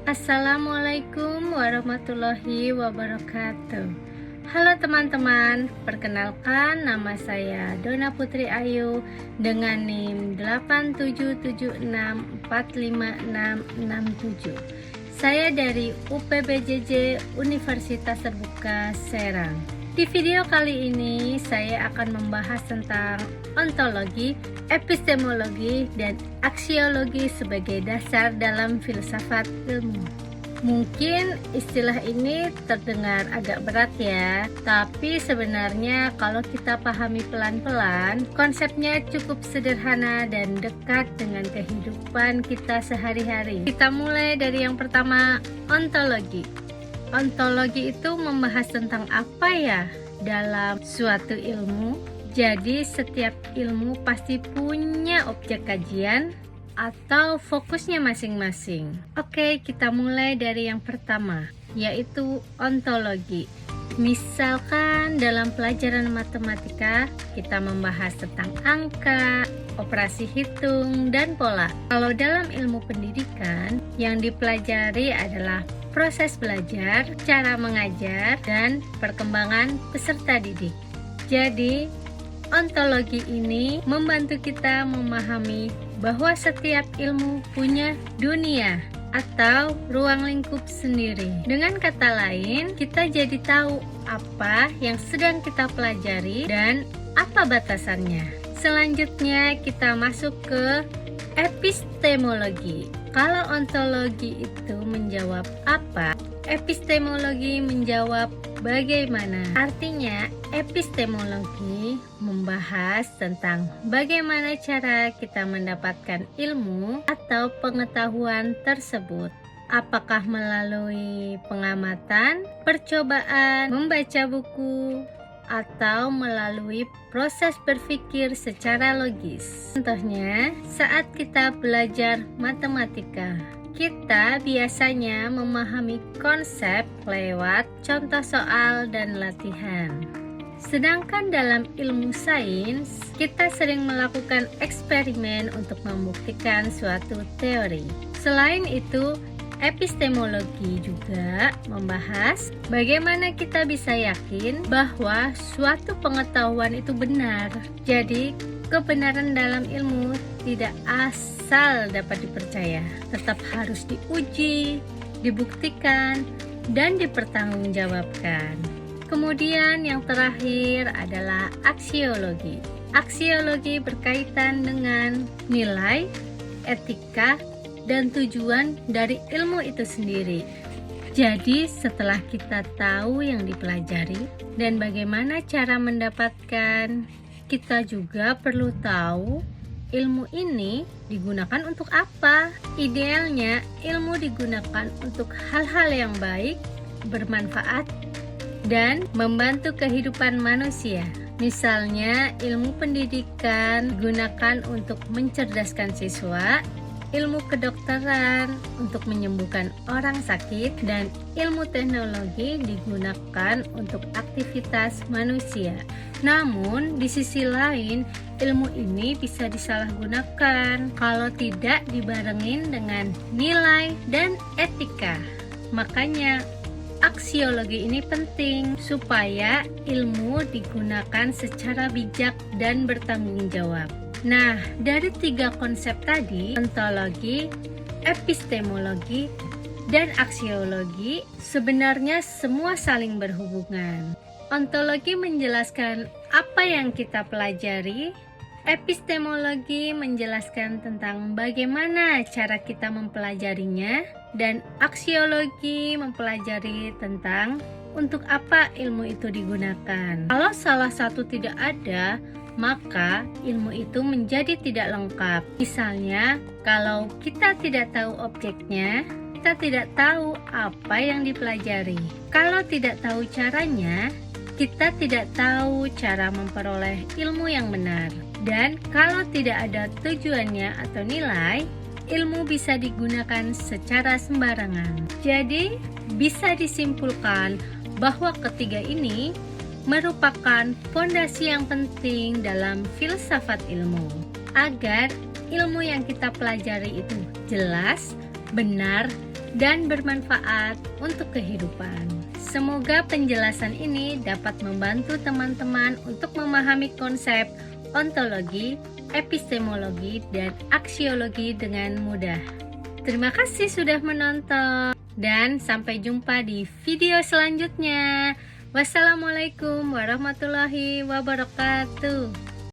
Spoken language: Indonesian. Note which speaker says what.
Speaker 1: Assalamualaikum warahmatullahi wabarakatuh. Halo teman-teman, perkenalkan nama saya Dona Putri Ayu dengan NIM 877645667. Saya dari UPBJJ Universitas Terbuka Serang. Di video kali ini saya akan membahas tentang ontologi, epistemologi, dan aksiologi sebagai dasar dalam filsafat ilmu. Mungkin istilah ini terdengar agak berat ya, tapi sebenarnya kalau kita pahami pelan-pelan, konsepnya cukup sederhana dan dekat dengan kehidupan kita sehari-hari. Kita mulai dari yang pertama, ontologi. Ontologi itu membahas tentang apa ya dalam suatu ilmu? Jadi setiap ilmu pasti punya objek kajian atau fokusnya masing-masing. Oke, kita mulai dari yang pertama, yaitu ontologi. Misalkan dalam pelajaran matematika kita membahas tentang angka, operasi hitung, dan pola. Kalau dalam ilmu pendidikan yang dipelajari adalah proses belajar, cara mengajar, dan perkembangan peserta didik. Jadi, ontologi ini membantu kita memahami bahwa setiap ilmu punya dunia atau ruang lingkup sendiri. Dengan kata lain, kita jadi tahu apa yang sedang kita pelajari dan apa batasannya. Selanjutnya kita masuk ke epistemologi. Kalau ontologi itu menjawab apa, epistemologi menjawab bagaimana. Artinya, epistemologi membahas tentang bagaimana cara kita mendapatkan ilmu atau pengetahuan tersebut. Apakah melalui pengamatan, percobaan, membaca buku, atau melalui proses berpikir secara logis. Contohnya, saat kita belajar matematika, kita biasanya memahami konsep lewat contoh soal dan latihan. Sedangkan dalam ilmu sains, kita sering melakukan eksperimen untuk membuktikan suatu teori. Selain itu, epistemologi juga membahas bagaimana kita bisa yakin bahwa suatu pengetahuan itu benar. Jadi, kebenaran dalam ilmu tidak asal dapat dipercaya, tetap harus diuji, dibuktikan, dan dipertanggungjawabkan. Kemudian yang terakhir adalah aksiologi. Aksiologi berkaitan dengan nilai, etika, dan tujuan dari ilmu itu sendiri. Jadi setelah kita tahu yang dipelajari dan bagaimana cara mendapatkan, kita juga perlu tahu ilmu ini digunakan untuk apa. Idealnya ilmu digunakan untuk hal-hal yang baik, bermanfaat, dan membantu kehidupan manusia. Misalnya ilmu pendidikan digunakan untuk mencerdaskan siswa, ilmu kedokteran untuk menyembuhkan orang sakit, dan ilmu teknologi digunakan untuk aktivitas manusia. Namun, di sisi lain, ilmu ini bisa disalahgunakan kalau tidak dibarengin dengan nilai dan etika. Makanya, aksiologi ini penting supaya ilmu digunakan secara bijak dan bertanggung jawab. Nah, dari 3 konsep tadi, ontologi, epistemologi, dan aksiologi, sebenarnya semua saling berhubungan. Ontologi menjelaskan apa yang kita pelajari, epistemologi menjelaskan tentang bagaimana cara kita mempelajarinya, dan aksiologi mempelajari tentang untuk apa ilmu itu digunakan. Kalau salah satu tidak ada, maka ilmu itu menjadi tidak lengkap. Misalnya, kalau kita tidak tahu objeknya, kita tidak tahu apa yang dipelajari. Kalau tidak tahu caranya, kita tidak tahu cara memperoleh ilmu yang benar. Dan kalau tidak ada tujuannya atau nilai, ilmu bisa digunakan secara sembarangan. Jadi, bisa disimpulkan bahwa ketiga ini merupakan fondasi yang penting dalam filsafat ilmu, agar ilmu yang kita pelajari itu jelas, benar, dan bermanfaat untuk kehidupan. Semoga penjelasan ini dapat membantu teman-teman untuk memahami konsep ontologi, epistemologi, dan aksiologi dengan mudah. Terima kasih sudah menonton dan sampai jumpa di video selanjutnya. Wassalamualaikum warahmatullahi wabarakatuh.